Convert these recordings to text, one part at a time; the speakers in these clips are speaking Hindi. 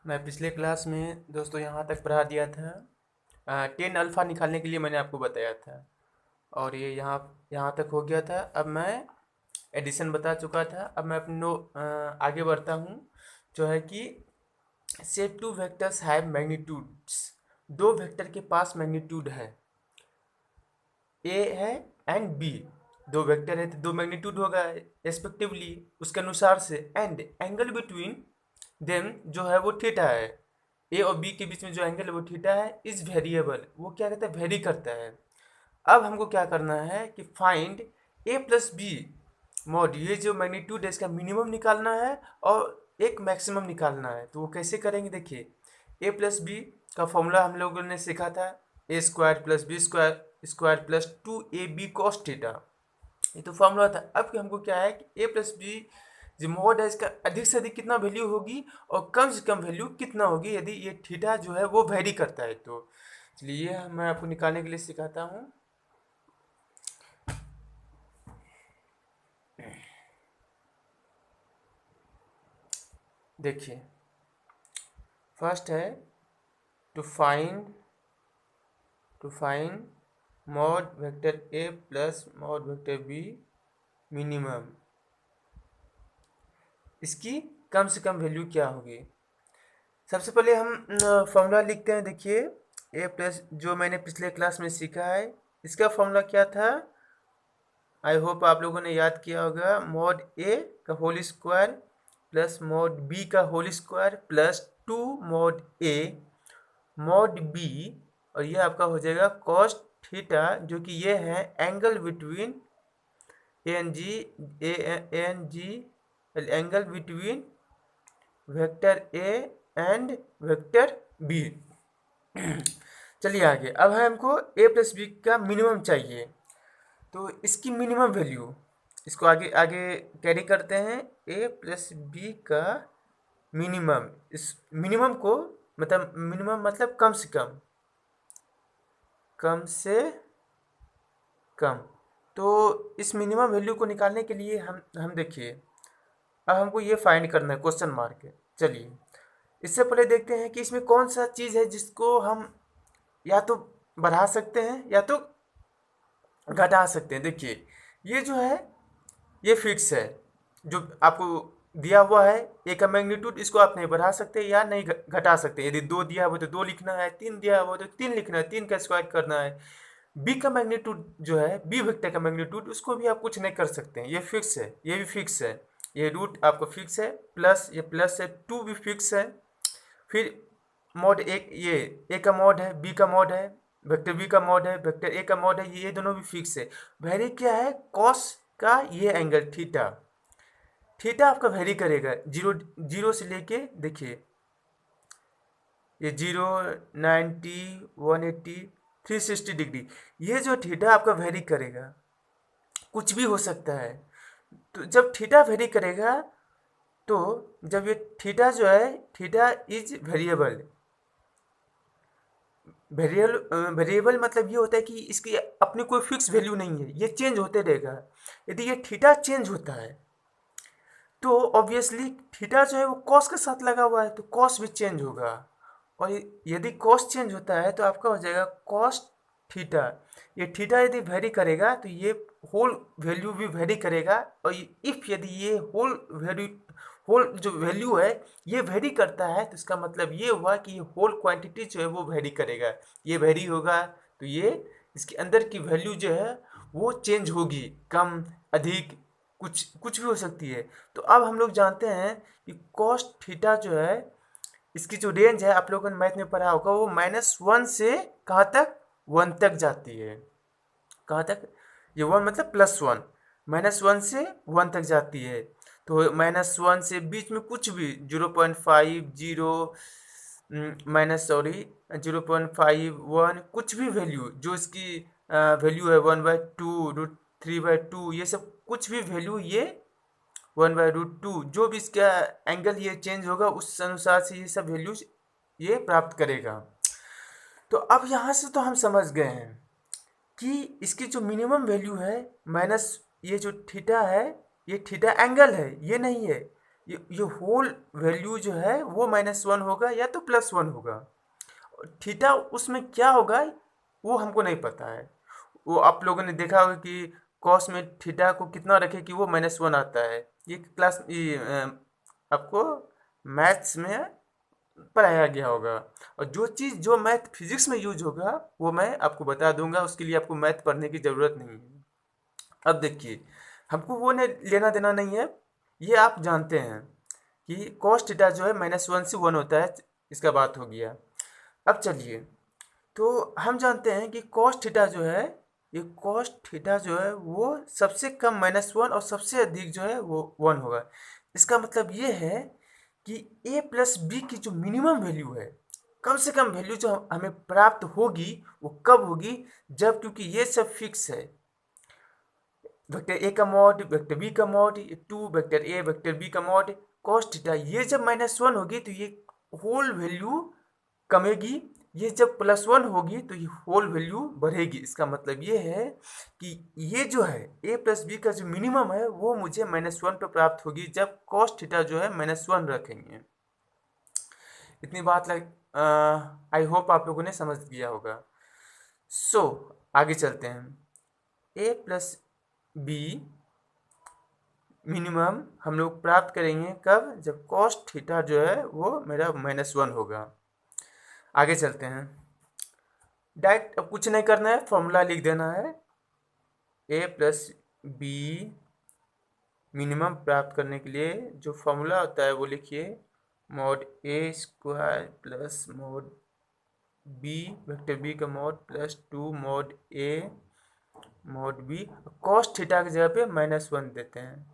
मैं पिछले क्लास में दोस्तों यहाँ तक पढ़ा दिया था। 10 अल्फ़ा निकालने के लिए मैंने आपको बताया था और ये यहाँ यहाँ तक हो गया था। अब मैं एडिशन बता चुका था। अब मैं अपने आगे बढ़ता हूँ, जो है कि से टू वेक्टर्स हैव मैग्नीट्यूड्स। दो वेक्टर के पास मैग्नीट्यूड है, ए है एंड बी। दो वेक्टर है तो दो मैग्नीट्यूड होगा रेस्पेक्टिवली उसके अनुसार से। एंड एंगल बिटवीन देम जो है वो थीटा है। ए और बी के बीच में जो एंगल है वो थीटा है। इज वेरिएबल, वो क्या कहता है, वेरी करता है। अब हमको क्या करना है कि फाइंड ए प्लस बी मॉड। ये जो मैग्नीट्यूड है इसका मिनिमम निकालना है और एक मैक्सिमम निकालना है। तो वो कैसे करेंगे, देखिए। ए प्लस बी का फॉर्मूला हम लोगों ने सीखा था, A square plus B square square plus 2ab cos theta. ये तो फॉर्मूला था। अब हमको क्या है कि ए प्लस बी जो मॉड है इसका अधिक से अधिक कितना वैल्यू होगी और कम से कम वैल्यू कितना होगी यदि ये थीटा जो है वो वेरी करता है। तो चलिए मैं आपको निकालने के लिए सिखाता हूँ। देखिए, फर्स्ट है to find mod vector A plus mod vector B minimum. इसकी कम से कम वैल्यू क्या होगी। सबसे पहले हम फॉर्मूला लिखते हैं। देखिए, ए प्लस जो मैंने पिछले क्लास में सीखा है इसका फॉर्मूला क्या था, आई होप आप लोगों ने याद किया होगा। मॉड ए का whole square plus mod B का whole square plus 2 mod A mod B, और ये आपका हो जाएगा कॉस थीटा, जो कि ये है angle between A N G angle between vector A and vector B. चलिए आगे। अब है हमको ए प्लस बी का मिनिमम चाहिए, तो इसकी मिनिमम वैल्यू इसको आगे आगे कैरी करते हैं। ए प्लस बी का मिनिमम, इस मिनिमम को मतलब मिनिमम मतलब कम से कम। तो इस मिनिमम वैल्यू को निकालने के लिए हम देखिए, अब हमको ये फाइंड करना है, क्वेश्चन मार्क है। चलिए इससे पहले देखते हैं कि इसमें कौन सा चीज़ है जिसको हम या तो बढ़ा सकते हैं या तो घटा सकते हैं। देखिए, ये जो है ये फिक्स है, जो आपको दिया हुआ है। ए का मैग्नीट्यूड इसको आप नहीं बढ़ा सकते या नहीं घटा सकते। यदि दो दिया हुआ तो दो लिखना है, तीन दिया हुआ तो तीन लिखना है, तीन का स्क्वायर करना है। बी का मैग्नीट्यूड जो है, बी वेक्टर का मैग्नीट्यूड, उसको भी आप कुछ नहीं कर सकते हैं। ये फिक्स है, ये भी फिक्स है। ये रूट आपको फिक्स है, प्लस ये प्लस है, 2 भी फिक्स है। फिर मॉड एक, ये ए का मॉड है, बी का मॉड है, वेक्टर बी का मॉड है, वेक्टर ए का मॉड है, ये दोनों भी फिक्स है। वेरी क्या है, कॉस का ये एंगल थीटा। थीटा आपका वेरी करेगा जीरो जीरो से लेके, देखिए ये 0, 90, 180, 360 डिग्री। ये जो थीटा आपका वेरी करेगा, कुछ भी हो सकता है। तो जब थीटा वेरी करेगा, तो जब ये थीटा जो है, थीटा इज वेरिएबल। वेरिएबल मतलब ये होता है कि इसकी अपनी कोई फिक्स वैल्यू नहीं है, ये चेंज होते रहेगा। यदि ये थीटा चेंज होता है तो ऑब्वियसली थीटा जो है वो कॉस के साथ लगा हुआ है, तो कॉस भी चेंज होगा। और यदि कॉस चेंज होता है तो आपका हो जाएगा कॉस थीटा। ये थीटा यदि वेरी करेगा तो ये होल वैल्यू भी वेरी करेगा। और इफ यदि ये होल जो वैल्यू है ये वेरी करता है, तो इसका मतलब ये हुआ कि ये होल क्वांटिटी जो है वो वेरी करेगा। ये वेरी होगा तो ये इसके अंदर की वैल्यू जो है वो चेंज होगी, कम अधिक कुछ कुछ भी हो सकती है। तो अब हम लोग जानते हैं कि कॉस थीटा जो है, इसकी जो रेंज है आप लोगों ने मैथ में पढ़ा होगा, वो -1 से कहाँ तक, 1 तक जाती है। कहाँ तक, ये 1 मतलब +1, -1 से 1 तक जाती है। तो -1 से बीच में कुछ भी 0.5 0 माइनस सॉरी 0.51 कुछ भी वैल्यू, जो इसकी वैल्यू है 1/2 √3/2, ये सब कुछ भी वैल्यू, ये 1/√2 जो भी इसका एंगल ये चेंज होगा उस अनुसार से ये सब वैल्यूज ये प्राप्त करेगा। तो अब यहाँ से तो हम समझ गए हैं कि इसकी जो मिनिमम वैल्यू है माइनस ये जो थीटा है, ये थीटा एंगल है, ये नहीं है। ये होल वैल्यू जो है वो -1 होगा या तो +1 होगा। थीटा उसमें क्या होगा वो हमको नहीं पता है। वो आप लोगों ने देखा होगा कि कॉस में थीटा को कितना रखे कि वो -1 आता है। ये क्लास आपको मैथ्स में पढ़ाया गया होगा। और जो चीज़ जो मैथ फिजिक्स में यूज होगा वो मैं आपको बता दूंगा, उसके लिए आपको मैथ पढ़ने की ज़रूरत नहीं है। अब देखिए, हमको वो नहीं लेना देना नहीं है, ये आप जानते हैं कि कॉस थीटा जो है -1 से 1 होता है, इसका बात हो गया। अब चलिए, तो हम जानते हैं कि कॉस थीटा जो है, ये कॉस थीटा जो है वो सबसे कम -1 और सबसे अधिक जो है वो 1 होगा। इसका मतलब ये है कि a प्लस बी की जो मिनिमम वैल्यू है, कम से कम वैल्यू जो हमें प्राप्त होगी वो कब होगी, जब, क्योंकि ये सब फिक्स है, वेक्टर ए का मॉड, वेक्टर बी का mod, 2 vector A vector B का मॉड कॉस थीटा, ये जब -1 होगी तो ये होल वैल्यू कमेगी, ये जब +1 होगी तो ये होल वैल्यू बढ़ेगी। इसका मतलब ये है कि ये जो है a प्लस बी का जो मिनिमम है वो मुझे -1 पे प्राप्त होगी जब कॉस थीटा जो है -1 रखेंगे। इतनी बात लग आई होप आप लोगों ने समझ लिया होगा। सो आगे चलते हैं। a प्लस बी मिनिमम हम लोग प्राप्त करेंगे कब, जब कॉस थीटा जो है वो मेरा -1 होगा। आगे चलते हैं। डायरेक्ट अब कुछ नहीं करना है, फॉर्मूला लिख देना है। a प्लस बी मिनिमम प्राप्त करने के लिए जो फॉर्मूला होता है वो लिखिए, mod a square plus mod b vector b का mod plus 2 mod a mod b, cos theta की जगह पे -1 देते हैं।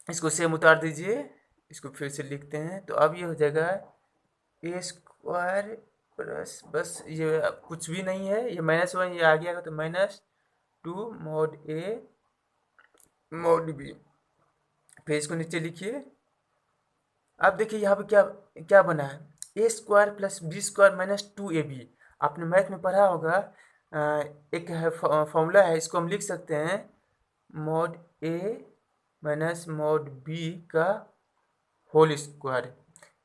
इसको सेम उतार दीजिए, इसको फिर से लिखते हैं, तो अब ये हो जाएगा a स्क्वायर प्लस, बस ये कुछ भी नहीं है, ये -1 ये आ गया तो -2 मॉड a मॉड b। फिर इसको नीचे लिखिए। अब देखिए यहाँ पे क्या क्या बना है, A square plus B square -2ab। आपने मैथ में पढ़ा होगा, एक है फॉर्मूला है, इसको हम लिख सकते हैं mod A minus mod B का होल स्क्वायर।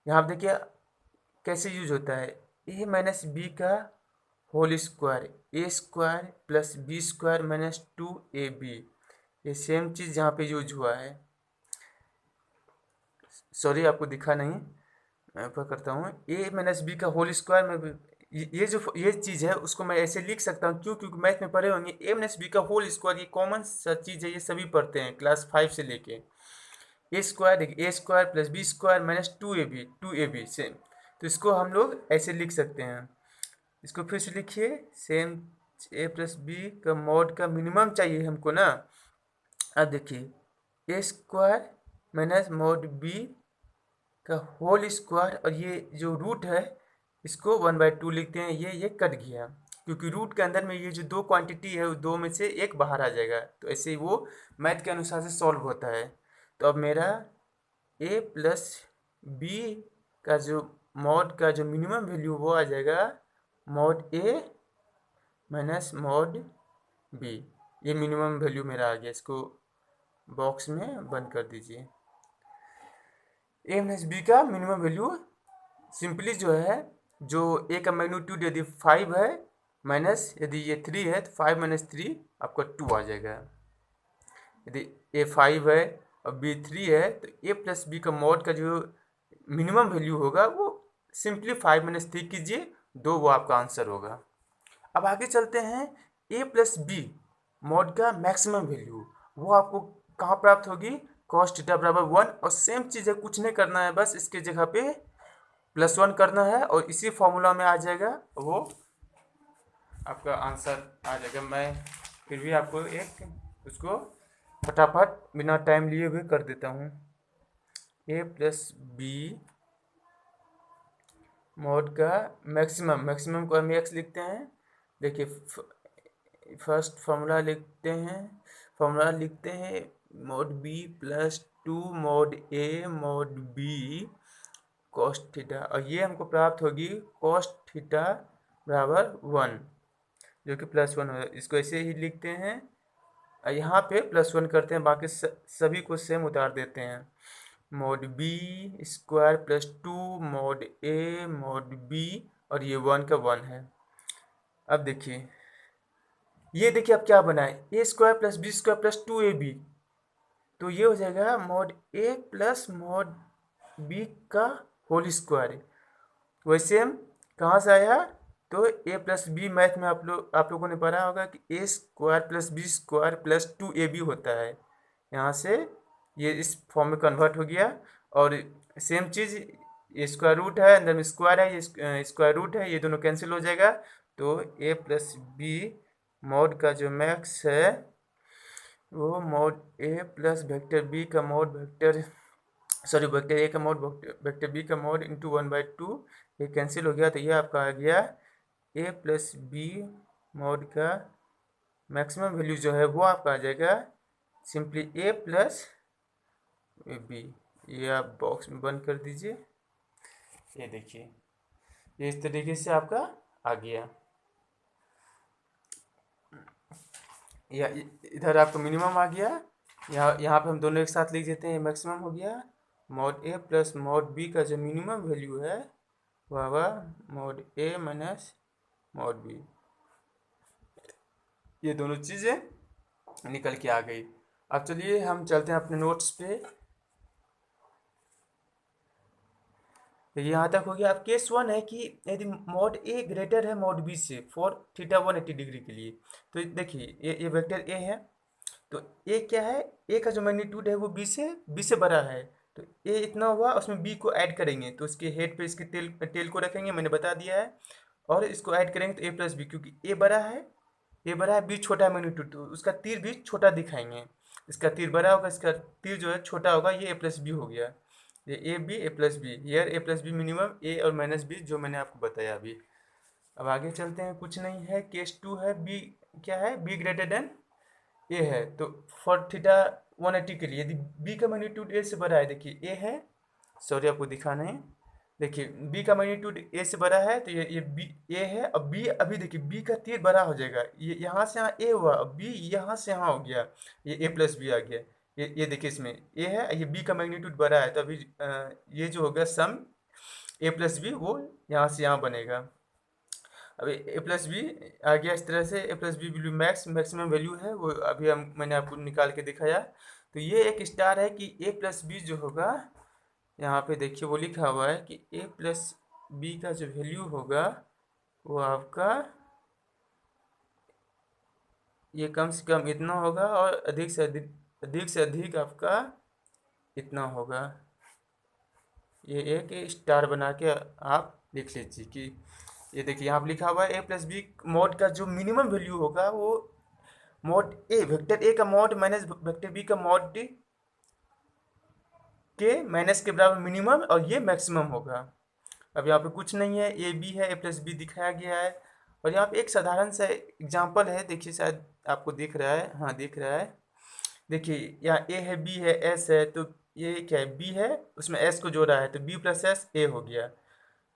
यहाँ पे देखिए कैसे यूज होता है, ए माइनस बी का whole square, A square plus B square -2ab। ये सेम चीज़ यहाँ पे यूज हुआ है। सॉरी आपको दिखा नहीं, मैं ऊपर करता हूँ, ए माइनस बी का होल स्क्वायर में ये जो ये चीज़ है उसको मैं ऐसे लिख सकता हूँ, क्यों, क्योंकि मैथ में पढ़े होंगे ए माइनस बी का होल स्क्वायर, ये कॉमन सा चीज़ है, ये सभी पढ़ते हैं क्लास 5 से लेके। ए स्क्वायर, देखिए A square plus B square -2ab same, तो इसको हम लोग ऐसे लिख सकते हैं। इसको फिर से लिखिए, सेम ए प्लस बी का मॉड का मिनिमम चाहिए हमको ना। अब देखिए A square minus mod B का होल स्क्वायर, और ये जो रूट है इसको 1/2 लिखते हैं, ये कट गया, क्योंकि रूट के अंदर में ये जो दो क्वांटिटी है वो दो में से एक बाहर आ जाएगा, तो ऐसे ही वो मैथ के अनुसार से सॉल्व होता है। तो अब मेरा a प्लस बी का जो मॉड का जो मिनिमम वैल्यू वो आ जाएगा mod a minus mod b। ये मिनिमम वैल्यू मेरा आ गया, इसको बॉक्स में बंद कर दीजिए। ए माइनस बी का मिनिमम वैल्यू सिंपली जो है, जो ए का मैग्नीट्यूड यदि 5 है माइनस यदि ये 3 है तो 5 - 3 आपका 2 आ जाएगा। यदि ए 5 है और बी 3 है तो ए प्लस बी का मॉड का जो मिनिमम वैल्यू होगा वो सिंपली 5 - 3 कीजिए, 2, वो आपका आंसर होगा। अब आगे चलते हैं, ए प्लस बी मॉड का मैक्सिमम वैल्यू वो आपको कहाँ प्राप्त होगी, कॉस थीटा बराबर 1, और सेम चीज़ है, कुछ नहीं करना है, बस इसके जगह पे +1 करना है और इसी फॉर्मूला में आ जाएगा, वो आपका आंसर आ जाएगा। मैं फिर भी आपको एक उसको फटाफट बिना टाइम लिए हुए कर देता हूँ। ए प्लस बी मॉड का मैक्सिमम को हम x लिखते हैं। देखिए फर्स्ट फॉर्मूला लिखते हैं mod b plus 2 mod a mod b cos theta, और ये हमको प्राप्त होगी कॉस थीटा बराबर 1, जो कि +1 है। इसको ऐसे ही लिखते हैं, यहाँ पे +1 करते हैं, बाकी सभी को सेम उतार देते हैं। mod b square +2 mod a mod b और ये 1 का 1 है। अब देखिए, ये देखिए अब क्या बना है, a square plus B square plus 2ab, तो ये हो जाएगा mod a plus mod b का होल स्क्वायर। वैसे हम कहाँ से आया, तो a प्लस बी मैथ में आप लोगों ने पढ़ा होगा कि a square plus B square plus 2ab होता है। यहाँ से ये इस फॉर्म में कन्वर्ट हो गया, और सेम चीज़ ये स्क्वायर रूट है, अंदर में स्क्वायर है, ये स्क्वायर रूट है, ये दोनों कैंसिल हो जाएगा। तो a प्लस बी मॉड का जो मैक्स है वो mod a plus vector b का मॉड वेक्टर वेक्टर a का मॉड वेक्टर b का मॉड इंटू 1/2, ये कैंसिल हो गया। तो ये आपका आ गया a प्लस बी मॉड का मैक्सिमम वैल्यू जो है वो आपका आ जाएगा सिंपली a प्लस b। ये आप बॉक्स में बंद कर दीजिए। ये देखिए, ये इस तरीके से आपका आ गया। या इधर आपका मिनिमम आ गया, यहाँ पे हम दोनों एक साथ लिख देते हैं, मैक्सिमम हो गया। Mod a plus mod b का जो मिनिमम वैल्यू है वह mod a minus mod b। ये दोनों चीज़ें निकल के आ गई। अब चलिए हम चलते हैं अपने नोट्स पे। तो यहाँ तक हो गया। अब केस 1 है कि यदि मॉड a ग्रेटर है मॉड b से फॉर थीटा 180 डिग्री के लिए, तो देखिए ये वेक्टर a है, तो a क्या है, a का जो मैग्नीट्यूड है वो b से बड़ा है, तो a इतना हुआ, उसमें b को ऐड करेंगे तो उसके हेड पे इसके टेल को रखेंगे, मैंने बता दिया है, और इसको ऐड करेंगे तो a प्लस बी, क्योंकि a बड़ा है b छोटा है मैग्नीट्यूड, तो उसका तीर भी छोटा दिखाएंगे। इसका तीर बड़ा होगा, इसका तीर जो है छोटा होगा, ये a प्लस बी हो गया। ये A B A plus B, ईयर A plus B minimum A और माइनस बी, जो मैंने आपको बताया अभी। अब आगे चलते हैं, कुछ नहीं है। केस 2 है, बी क्या है, बी ग्रेटर देन ए है, तो फॉर थीटा 180 के लिए यदि बी का मैग्नीट्यूड ए से बड़ा है, देखिए ए है, सॉरी आपको दिखाना है, देखिए बी का मैग्नीट्यूड ए से बड़ा है, तो ये बी ए है। अब बी, अभी देखिए बी का तीर बड़ा हो जाएगा, ये यहाँ से यहाँ ए हुआ, अब बी यहाँ से यहाँ हो गया, ये ए प्लस बी आ गया। ये देखिए इसमें ए है, ये बी का मैग्नीट्यूड बड़ा है, तो अभी ये जो होगा सम ए प्लस बी वो यहाँ से यहाँ बनेगा। अब ए प्लस बी आ गया इस तरह से, A plus B value maximum value है वो अभी मैंने आपको निकाल के दिखाया। तो ये एक स्टार है कि ए प्लस बी जो होगा, यहाँ पे देखिए वो लिखा हुआ है कि ए प्लस बी का जो वैल्यू होगा वो आपका ये कम से कम इतना होगा, और अधिक से अधिक आपका इतना होगा। ये एक स्टार बना के आप लिख लीजिए कि ये देखिए यहाँ पर लिखा हुआ है ए प्लस बी मॉड का जो मिनिमम वैल्यू होगा वो मॉड ए, वेक्टर ए का मॉड माइनस वेक्टर बी का मॉड के माइनस के बराबर मिनिमम, और ये मैक्सिमम होगा। अब यहाँ पे कुछ नहीं है, ए बी है, ए प्लस बी दिखाया गया है, और यहाँ पे एक साधारण सा एग्जांपल है, देखिए शायद आपको दिख रहा है, हाँ दिख रहा है। देखिए यहाँ ए है, बी है, एस है, तो ये क्या है, बी है, उसमें एस को जोड़ा है, तो बी प्लस एस ए हो गया।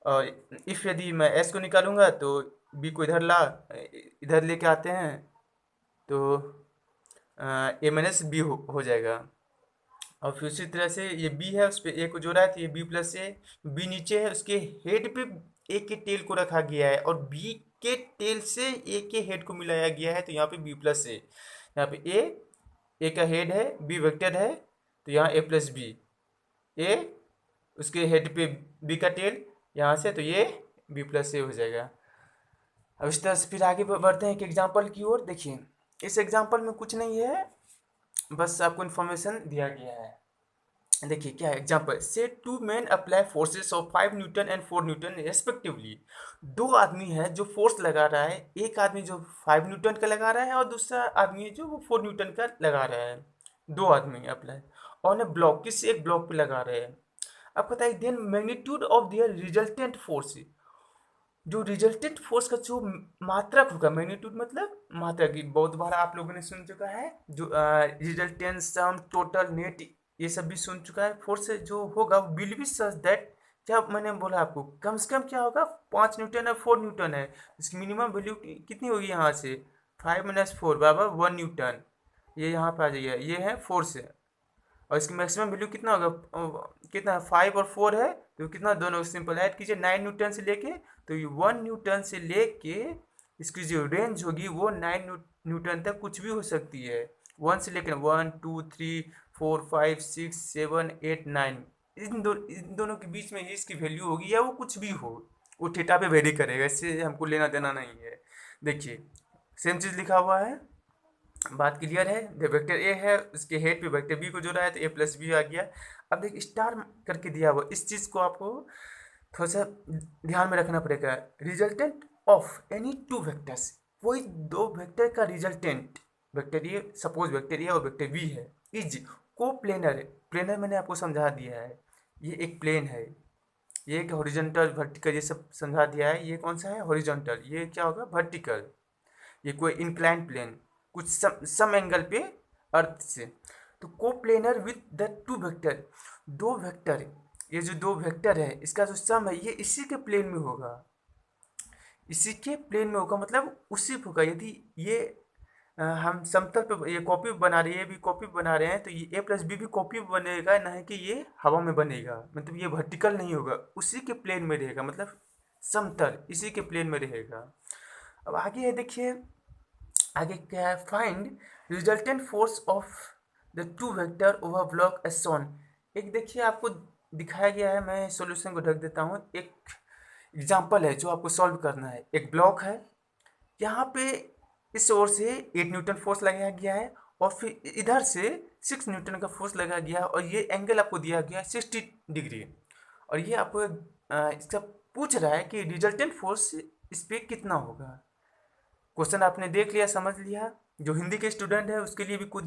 और इफ़ यदि मैं एस को निकालूंगा तो बी को इधर लेके आते हैं, तो ए माइनस बी हो जाएगा। और फिर उसी तरह से ये बी है, उस पर ए को जोड़ा है, तो ये बी प्लस ए, बी नीचे है, उसके हेड पे ए के टेल को रखा गया है, और बी के टेल से ए के हेड को मिलाया गया है, तो यहाँ पे बी प्लस ए, यहाँ पे ए का हेड है, बी वेक्टर है, तो यहाँ ए प्लस बी, ए उसके हेड पे बी का टेल यहाँ से, तो ये बी प्लस ए हो जाएगा। अब इस तरह से फिर आगे बढ़ते हैं एक एग्जाम्पल की ओर। देखिए इस एग्जाम्पल में कुछ नहीं है, बस आपको इन्फॉर्मेशन दिया गया है। देखिए क्या है एग्जाम्पल, से 2 men apply forces of 5 Newton and 4 Newton respectively. दो आदमी है जो फोर्स लगा रहा है, एक आदमी जो 5 न्यूटन का लगा रहा है और दूसरा आदमी जो वो 4 न्यूटन का लगा रहा है। दो आदमी अप्लाई ऑन ए ब्लॉक, किसी एक ब्लॉक पे लगा रहे हैं। अब बताइए then magnitude of their resultant force, जो रिजल्टेंट फोर्स का जो मात्रक होगा, मैग्नीट्यूड मतलब मात्रक, बहुत बार आप लोगों ने सुन चुका है, जो रिजल्टेंट, सम, टोटल, नेट, ये सब भी सुन चुका है। फोर्स जो होगा वो विल बी सच दैट, क्या मैंने बोला आपको, कम से कम क्या होगा, 5 न्यूटन है, 4 न्यूटन है, इसकी मिनिमम वैल्यू कितनी होगी, यहाँ से 5 - 4 बराबर 1 न्यूटन। ये यहाँ पे आ जाइए, ये है 4 से, और इसकी मैक्सिमम वैल्यू कितना होगा, कितना 5 और 4 है, तो कितना दोनों सिंपल ऐड कीजिए 9 न्यूटन से लेके, तो ये 1 न्यूटन से लेके इसकी जो रेंज होगी वो 9 न्यूटन तक कुछ भी हो सकती है। 1 से लेकर 1 2 3 4 5 6 7 8 9, इन दोनों के बीच में ही इसकी वैल्यू होगी, या वो कुछ भी हो, वो थीटा पे वेरी करेगा, इससे हमको लेना देना नहीं है। देखिए सेम चीज़ लिखा हुआ है, बात क्लियर है। जब वेक्टर ए है उसके हेड पे वेक्टर बी को जोड़ा है तो ए प्लस बी आ गया। अब देखिए स्टार करके दिया हुआ, इस चीज़ को आपको थोड़ा सा ध्यान में रखना पड़ेगा। Resultant of any two vectors, कोई दो वेक्टर का resultant, vector A, suppose vector A और वेक्टर बी है, इज को प्लेनर। प्लेनर मैंने आपको समझा दिया है, ये एक प्लेन है, ये एक हॉरिजॉन्टल वर्टिकल ये सब समझा दिया है। ये कौन सा है, हॉरिजॉन्टल, ये क्या होगा वर्टिकल, ये कोई इंक्लाइन प्लेन कुछ सम एंगल पे अर्थ से। तो coplanar with the two vector, दो वेक्टर, ये जो दो वेक्टर है इसका जो सम है ये इसी के प्लेन में होगा, इसी के प्लेन में होगा, मतलब उसी पे होगा। यदि ये हम समतल पे ये कॉपी बना रहे हैं, ये भी कॉपी बना रहे हैं, तो ये ए प्लस बी भी कॉपी बनेगा, ना है कि ये हवा में बनेगा, मतलब ये वर्टिकल नहीं होगा, उसी के प्लेन में रहेगा, मतलब समतल इसी के प्लेन में रहेगा। अब आगे है देखिए, आगे क्या है, find resultant force of the two vector over block as shown. एक देखिए आपको दिखाया गया है, मैं सॉल्यूशन को ढक देता हूँ। एक एग्जांपल है जो आपको सॉल्व करना है। एक ब्लॉक है, यहाँ पे इस ओर से 8 न्यूटन फोर्स लगाया गया है, और फिर इधर से 6 न्यूटन का फोर्स लगाया गया है, और ये एंगल आपको दिया गया है 60 डिग्री, और ये आपको इसका पूछ रहा है कि रिजल्टेंट फोर्स इस पर कितना होगा। क्वेश्चन आपने देख लिया, समझ लिया। जो हिंदी के स्टूडेंट है उसके लिए भी कुछ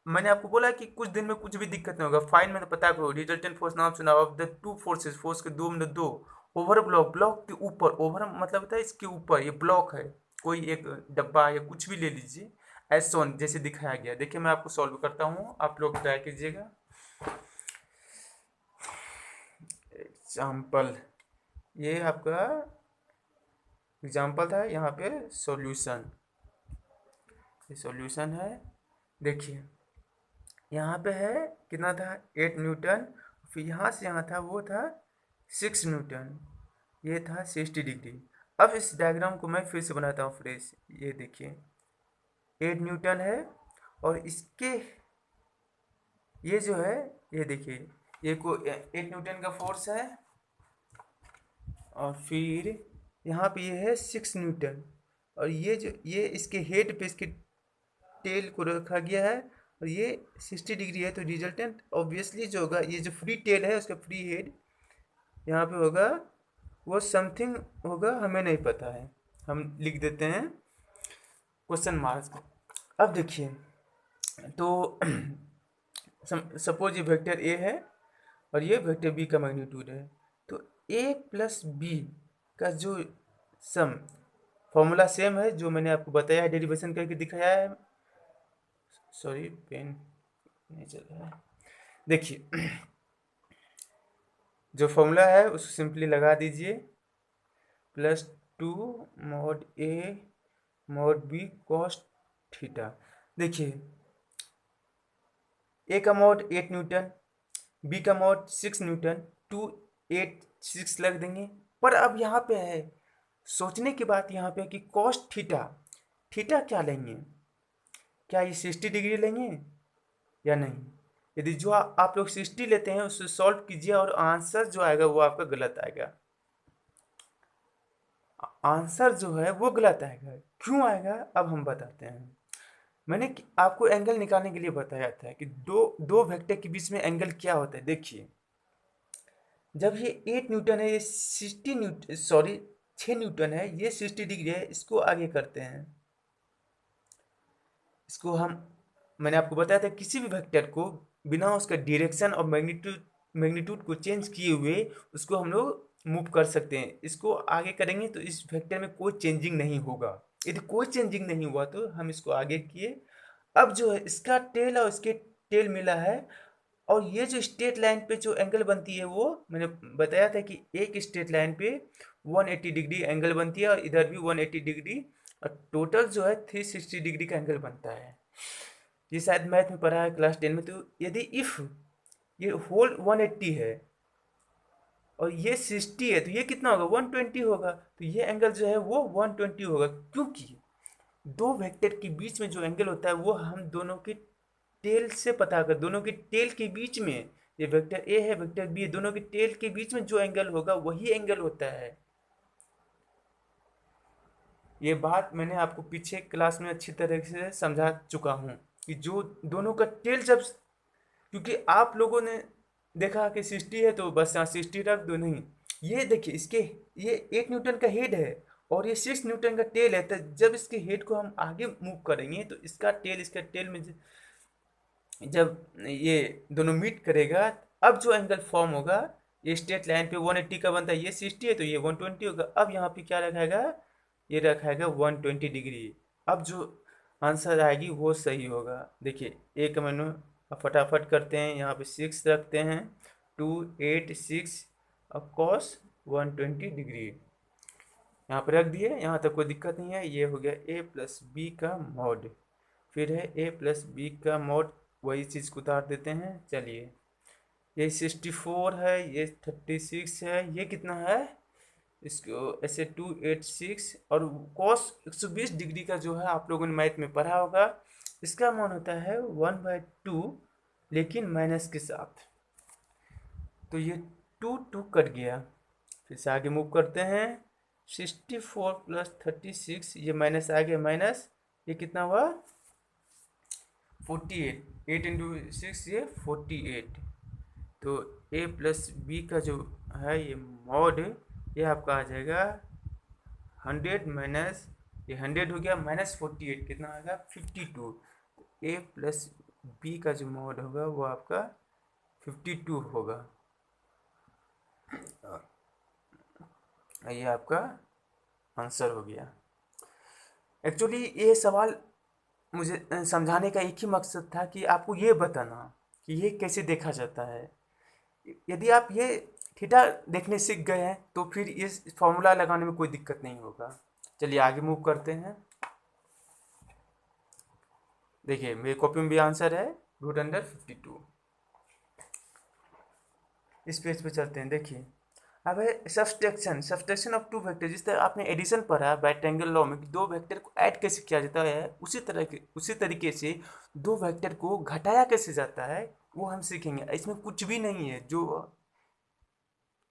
मैंने आपको बोला कि कुछ दिन में कुछ भी दिक्कत नहीं होगा। फाइन मैंने पता है, रिजल्टेंट फोर्स नाम सुना of the two forces, force के दो मतलब दो, ओवर ब्लॉक, ब्लॉक के ऊपर, ओवर मतलब होता है इसके ऊपर, ये ब्लॉक है, कोई एक डब्बा या कुछ भी ले लीजिए, एज सोन जैसे दिखाया गया। देखिए मैं आपको सॉल्व करता हूँ, आप लोग ट्राई कीजिएगा। एग्जाम्पल, ये आपका एग्जाम्पल था, यहाँ पे सॉल्यूशन, ये सॉल्यूशन है। देखिए यहाँ पे है कितना था 8 न्यूटन, फिर यहाँ से यहाँ था वो था 6 न्यूटन, ये था 60 डिग्री। अब इस डायग्राम को मैं फिर से बनाता हूँ फ्रेश। ये देखिए 8 न्यूटन है, और इसके ये जो है, ये देखिए ये को 8 न्यूटन का फोर्स है, और फिर यहाँ पे ये है 6 न्यूटन, और ये जो ये इसके हेड पे इसके टेल को रखा गया है, और ये 60 डिग्री है, तो रिजल्टेंट ऑब्वियसली जो होगा, ये जो फ्री टेल है उसका फ्री हेड यहाँ पे होगा, वो समथिंग होगा, हमें नहीं पता है, हम लिख देते हैं क्वेश्चन मार्क। अब देखिए तो सपोज ये वेक्टर ए है और ये वेक्टर बी का मैग्नीट्यूड है, तो ए प्लस बी का जो सम, फॉर्मूला सेम है जो मैंने आपको बताया है, डेरिवेशन करके दिखाया है। सॉरी पेन नहीं चल रहा है। देखिए जो फॉर्मूला है उसको सिंपली लगा दीजिए, plus 2 mod A mod B cos theta. देखिए ए का मॉड 8 न्यूटन, बी का मॉड 6 न्यूटन, 2 8 6 लग देंगे। पर अब यहाँ पे है सोचने की बात, यहाँ पे कि कॉस थीटा, थीटा क्या लेंगे, क्या ये 60 डिग्री लेंगे या नहीं। यदि जो आप लोग 60 लेते हैं उससे सॉल्व कीजिए, और आंसर जो आएगा वो आपका गलत आएगा, आंसर जो है वो गलत आएगा। क्यों आएगा अब हम बताते हैं। मैंने आपको एंगल निकालने के लिए बताया था कि दो दो वेक्टर के बीच में एंगल क्या होता है। देखिए जब ये 8 न्यूटन है, ये 60 न्यूटन, सॉरी 6 न्यूटन है, ये 60 डिग्री है, इसको आगे करते हैं, इसको हम, मैंने आपको बताया था किसी भी वेक्टर को बिना उसका डायरेक्शन और मैग्नीट्यूड को चेंज किए हुए उसको हम लोग मूव कर सकते हैं। इसको आगे करेंगे तो इस वेक्टर में कोई चेंजिंग नहीं होगा, यदि कोई चेंजिंग नहीं हुआ तो हम इसको आगे किए। अब जो है इसका टेल और इसके टेल मिला है, और ये जो स्ट्रेट लाइन पे जो एंगल बनती है वो मैंने बताया था कि एक स्ट्रेट लाइन पे 180 डिग्री एंगल बनती है, और इधर भी 180 डिग्री, और टोटल जो है 360 डिग्री का एंगल बनता है। ये शायद मैथ में पढ़ा है क्लास 10 में। तो यदि इफ ये होल 180 है और ये 60 है तो ये कितना होगा, 120 होगा। तो ये एंगल जो है वो 120 होगा, क्योंकि दो वेक्टर के बीच में जो एंगल होता है वो हम दोनों की टेल से पता कर, दोनों की टेल के बीच में, ये वेक्टर ए है वेक्टर बी है, दोनों की टेल के बीच में जो एंगल होगा वही एंगल होता है। ये बात मैंने आपको पीछे क्लास में अच्छी तरह से समझा चुका हूँ कि जो दोनों का टेल जब, क्योंकि आप लोगों ने देखा कि 60 है तो बस यहाँ 60 रख दो, नहीं। ये देखिए इसके, ये 8 न्यूटन का हेड है और ये 6 न्यूटन का टेल है। तो जब इसके हेड को हम आगे मूव करेंगे तो इसका टेल में जब ये दोनों मीट करेगा, अब जो एंगल फॉर्म होगा, ये स्ट्रेट लाइन पे 180 का बनता है, ये 60 है तो ये 120 होगा। अब यहाँ पे क्या रखाएगा, ये रखाएगा 120 डिग्री। अब जो आंसर आएगी वो सही होगा। देखिए एक मैंने फटाफट करते हैं, यहाँ पे 6 रखते हैं, 2 8 6 और कॉस 120 डिग्री यहाँ पे रख दिए। यहाँ तक कोई दिक्कत नहीं है। ये हो गया a प्लस बी का मॉड, फिर है a प्लस बी का मॉड, वही चीज़ को उतार देते हैं। चलिए ये 64 है, ये 36 है, ये कितना है, इसको ऐसे 286 और कॉस 120 डिग्री का जो है आप लोगों ने मैथ में पढ़ा होगा, इसका मान होता है 1/2 लेकिन माइनस के साथ। तो ये 2 कट गया। फिर से आगे मूव करते हैं, 64 प्लस 36, ये माइनस आ गया माइनस, ये कितना हुआ 48, 8 इंटू 6 ये 48। तो a प्लस बी का जो है ये मॉड, ये आपका आ जाएगा 100 माइनस, ये 100 हो गया माइनस 48 कितना आएगा 52। तो a प्लस बी का जो मॉड होगा वो आपका 52 होगा। ये आपका आंसर हो गया। एक्चुअली ये सवाल मुझे समझाने का एक ही मकसद था कि आपको ये बताना कि ये कैसे देखा जाता है। यदि आप ये थीटा देखने सीख गए हैं तो फिर इस फॉर्मूला लगाने में कोई दिक्कत नहीं होगा। चलिए आगे मूव करते हैं। देखिए मेरे कॉपी में भी आंसर है √52। इस पेज पे चलते हैं। देखिए अब है सब्सट्रैक्शन ऑफ टू वेक्टर। जिस तरह आपने एडिशन पढ़ा रेक्टेंगल लॉ में कि दो वेक्टर को ऐड कैसे किया जाता है, उसी तरीके से दो वेक्टर को घटाया कैसे जाता है वो हम सीखेंगे। इसमें कुछ भी नहीं है, जो